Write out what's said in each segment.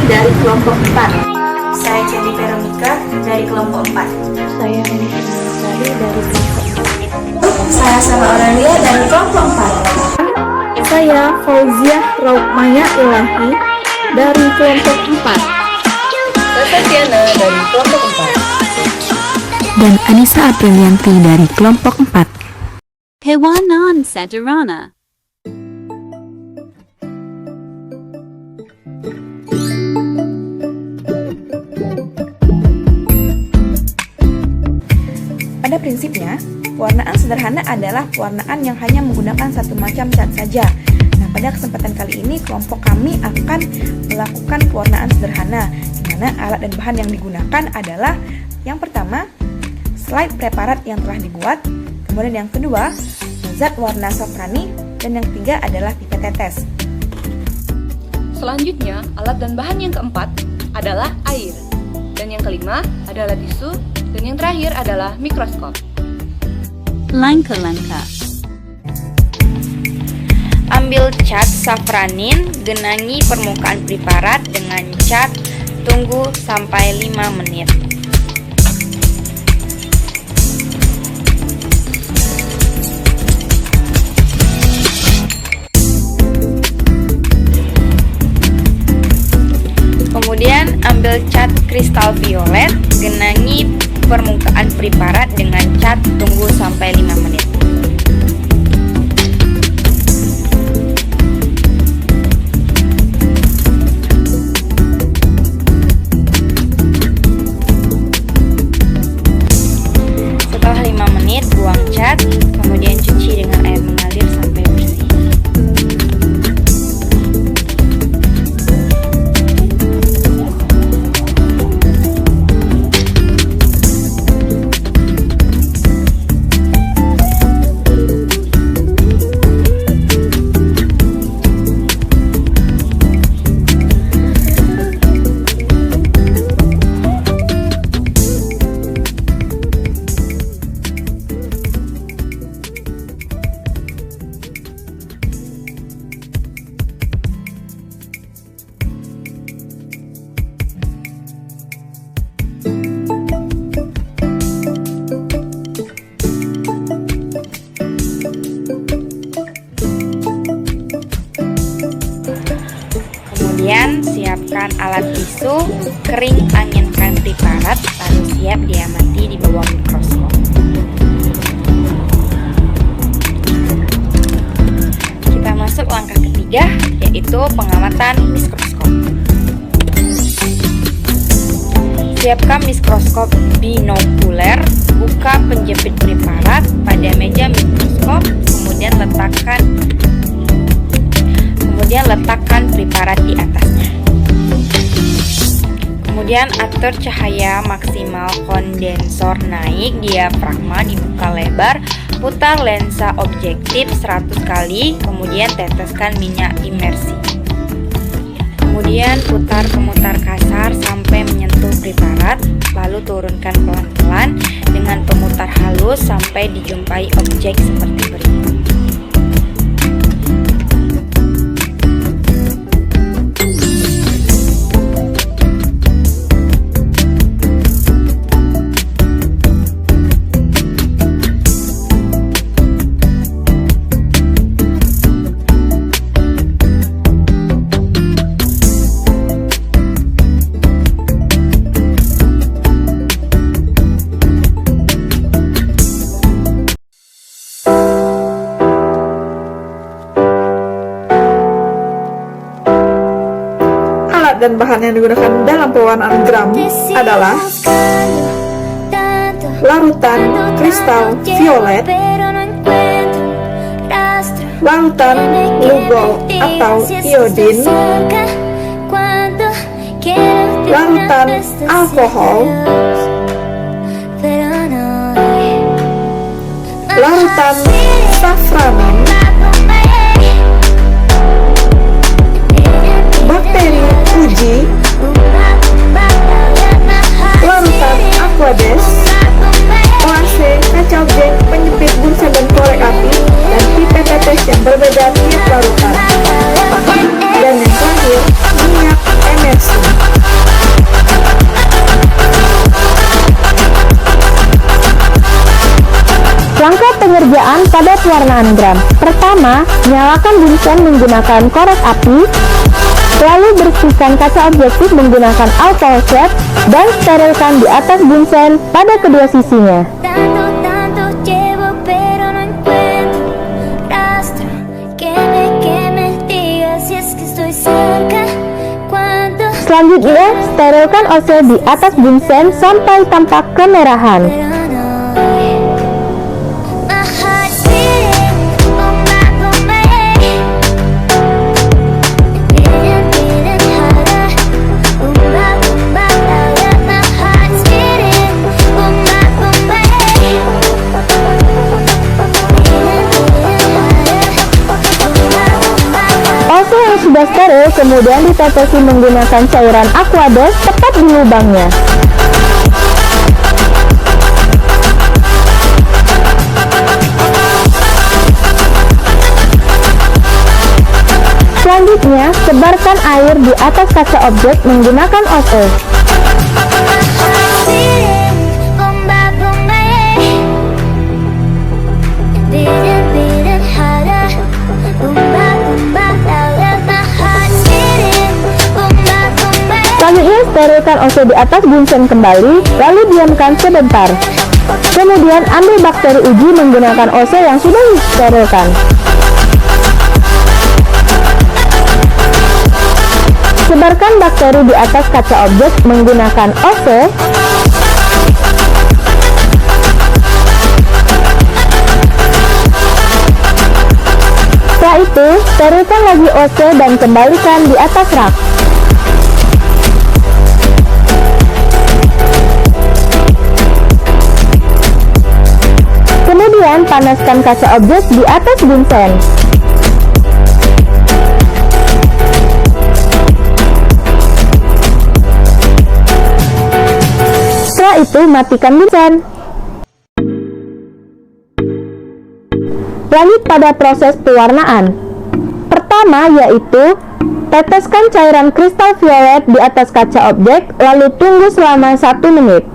dari kelompok 4. Saya Jenny Veronica dari kelompok 4. Saya Reni Sari dari kelompok 4. Saya Sama Aurelia dari kelompok 4. Saya Fauziah Raukmaya Ilahi dari kelompok 4. Saya Tiana dari kelompok 4. Dan Anissa Aprilianti dari kelompok 4. Hewanan Sadarana. Pada prinsipnya, pewarnaan sederhana adalah pewarnaan yang hanya menggunakan satu macam cat saja. Nah, pada kesempatan kali ini kelompok kami akan melakukan pewarnaan sederhana, di mana alat dan bahan yang digunakan adalah yang pertama, slide preparat yang telah dibuat, kemudian yang kedua, zat warna safrani, dan yang ketiga adalah pipet tetes. Selanjutnya, alat dan bahan yang keempat adalah air. Dan yang kelima adalah tisu. Dan yang terakhir adalah mikroskop. Langkah-langkah. Ambil cat safranin, genangi permukaan preparat dengan cat, tunggu sampai 5 menit. Kemudian ambil cat kristal violet, genangi permukaan preparat dengan cat, tunggu sampai 5 menit. Setelah 5 menit, buang cat, kemudian cuci dengan air mengalir sampai bersih. Kemudian siapkan alat tisu, kering anginkan preparat, lalu siap diamati di bawah mikroskop. Kita masuk langkah ketiga, yaitu pengamatan mikroskop. Siapkan mikroskop binokuler, buka penjepit preparat pada meja mikroskop, kemudian letakkan preparat di atasnya. Kemudian atur cahaya maksimal kondensor naik, diafragma dibuka lebar, putar lensa objektif 100 kali, kemudian teteskan minyak imersi. Kemudian putar pemutar kasar sampai menyentuh preparat, lalu turunkan pelan-pelan dengan pemutar halus sampai dijumpai objek seperti berikut. Dan bahan yang digunakan dalam pewarnaan gram adalah larutan kristal violet, larutan lugol atau iodin, larutan alkohol, larutan safranin, bakteri uji, larutan aquades, OAC, kaca objek, penjepit bursa dan korek api, dan pipet tetes yang berbeda tiap larutan. Dan yang terakhir, minyak emersi. pengerjaan pada pewarnaan gram. Pertama, nyalakan bunsen menggunakan korek api, lalu bersihkan kaca objektif menggunakan alcohol swab dan sterilkan di atas bunsen pada kedua sisinya. Tanto llevo pero no encuentro rastro que me diga si es que estoy cerca. Selanjutnya, sterilkan OC di atas bunsen sampai tampak kemerahan. OC yang sudah steril kemudian ditetesi menggunakan cairan Aquades tepat di lubangnya. Selanjutnya, sebarkan air di atas kaca objek menggunakan OC. Selanjutnya, sterilkan OC di atas bunsen kembali, lalu diamkan sebentar. Kemudian, ambil bakteri uji menggunakan OC yang sudah disterilkan. Sebarkan bakteri di atas kaca objek menggunakan OC. Setelah itu, sterilkan lagi OC dan kembalikan di atas rak. Kemudian panaskan kaca objek di atas bunsen. Setelah itu matikan bunsen. Lanjut pada proses pewarnaan. Pertama yaitu teteskan cairan kristal violet di atas kaca objek, lalu tunggu selama 1 menit.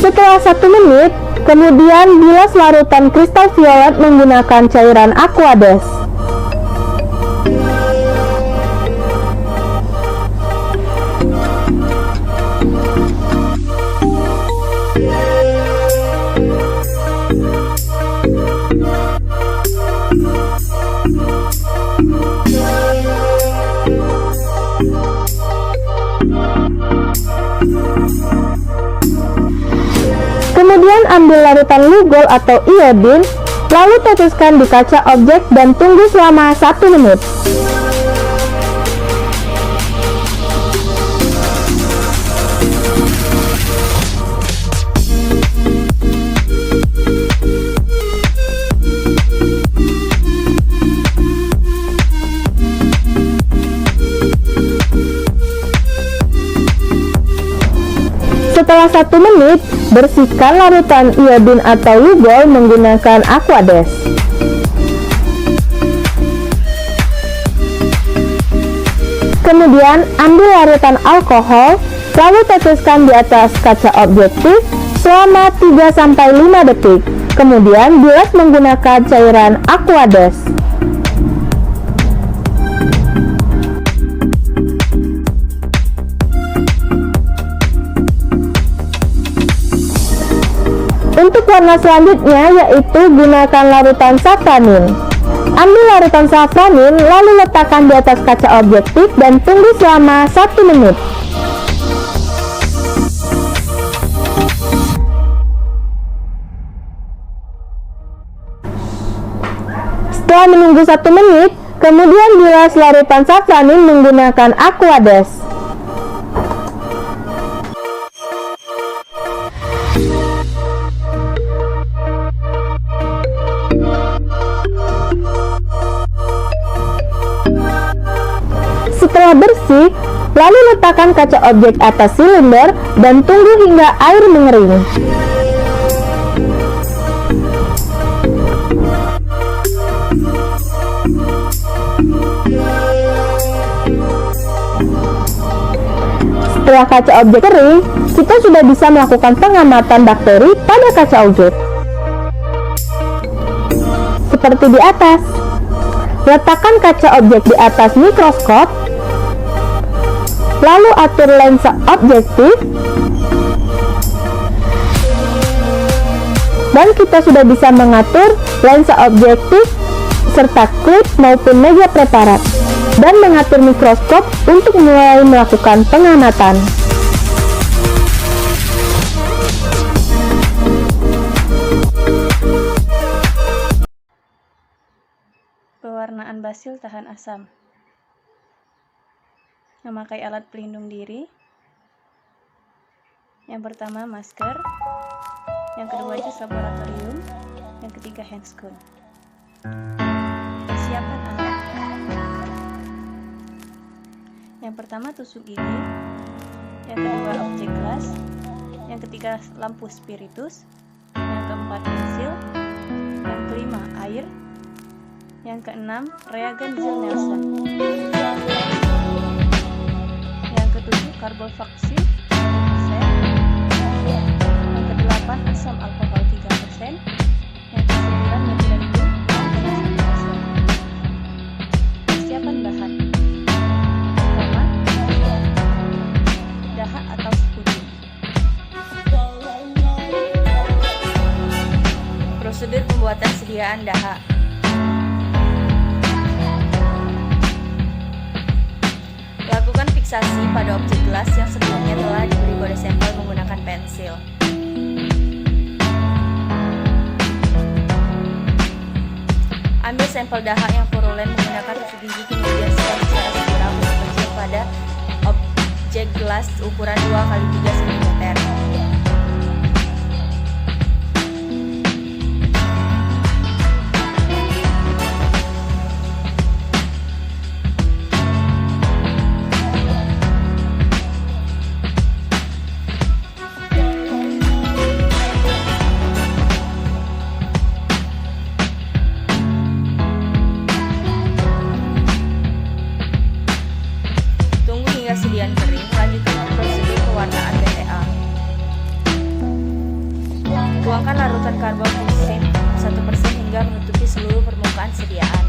Setelah 1 menit, kemudian bilas larutan kristal violet menggunakan cairan Aquades. Kemudian ambil larutan Lugol atau iodin, lalu teteskan di kaca objek dan tunggu selama 1 menit. Setelah 1 menit, bersihkan larutan iodin atau Lugol menggunakan Aquades. Kemudian, ambil larutan alkohol, lalu teteskan di atas kaca objektif selama 3-5 detik. Kemudian, bilas menggunakan cairan Aquades. Untuk warna selanjutnya yaitu gunakan larutan safranin. Ambil larutan safranin lalu letakkan di atas kaca objektif dan tunggu selama 1 menit. Setelah menunggu 1 menit, kemudian bilas larutan safranin menggunakan Aquades. Setelah bersih, lalu letakkan kaca objek atas silinder dan tunggu hingga air mengering. Setelah kaca objek kering, kita sudah bisa melakukan pengamatan bakteri pada kaca objek. seperti di atas. Letakkan kaca objek di atas mikroskop, lalu atur lensa objektif, dan kita sudah bisa mengatur lensa objektif serta klip maupun meja preparat, dan mengatur mikroskop untuk mulai melakukan pengamatan. Pewarnaan basil tahan asam. Memakai alat pelindung diri. Yang pertama masker, yang kedua jas laboratorium, yang ketiga handscoon. Persiapan alat. Yang pertama tusuk gigi, yang kedua objek gelas, yang ketiga lampu spiritus, yang keempat pensil, yang kelima air, yang keenam reagen gel Nelson, yang ketujuh karbovaksil 1%, yang kedelapan asam alkohol 3%, yang kesembilan methylenedium 0,1%. Persiapan bahan. Pertama, dahak atau sekutu. Prosedur pembuatan sediaan dahak. Lakukan fiksasi pada objek gelas yang sebelumnya telah diberi kode sampel menggunakan pensil. Ambil sampel dahak yang purulen menggunakan tusuk gigi, kemudian sebar secara segera kecil pada objek gelas ukuran 2x3 cm. Sediaan kering, lanjutkan prosedur pewarnaan BTA. Tuangkan larutan karbonfusin 1% hingga menutupi seluruh permukaan sediaan.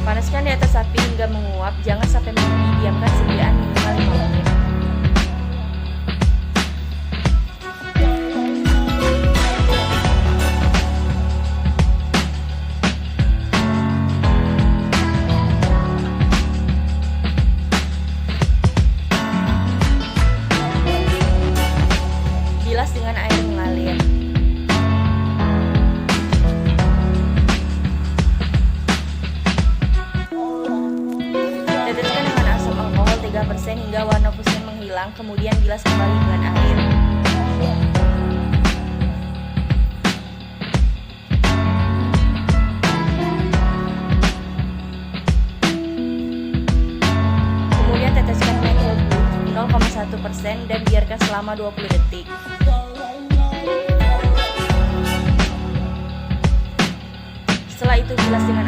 Panaskan di atas api hingga menguap, jangan sampai mendidih, diamkan sediaan minimal 5 menit. Bilas dengan air mengalir. Teteskan dengan asam alkohol 3% hingga warna pusing menghilang, kemudian bilas kembali dengan air. Kemudian teteskan methyl blue 0,1% dan biarkan selama 20 detik. Setelah itu bilas dengan